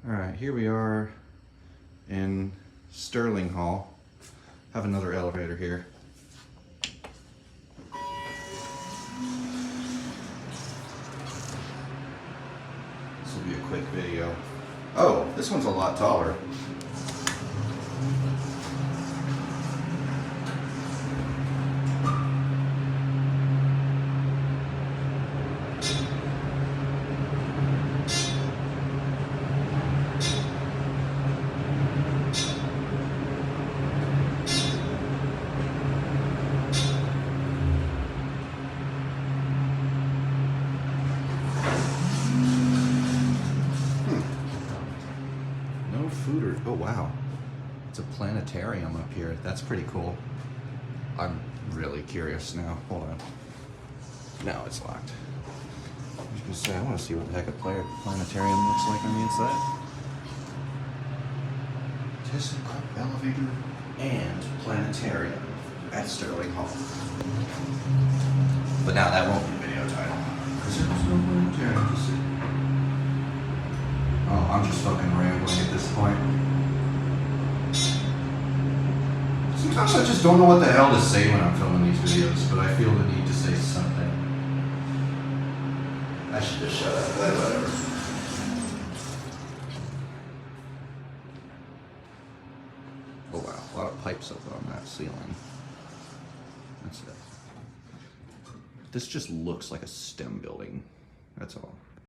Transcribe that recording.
Alright, here we are in Sterling Hall. Have another elevator here. This will be a quick video. Oh, this one's a lot taller. Oh wow, it's a planetarium up here. That's pretty cool. I'm really curious now. Hold on. No, it's locked. I was gonna say, I want to see what the heck a planetarium looks like on the inside. ThyssenKrupp elevator and planetarium at Sterling Hall. But now that won't be a video title. Because there's no planetarium to see. Oh, I'm just fucking rambling at this point. Sometimes I just don't know what the hell to say when I'm filming these videos, but I feel the need to say something. I should just shut up, but whatever. Oh wow, a lot of pipes up on that ceiling. That's it. This just looks like a STEM building, that's all.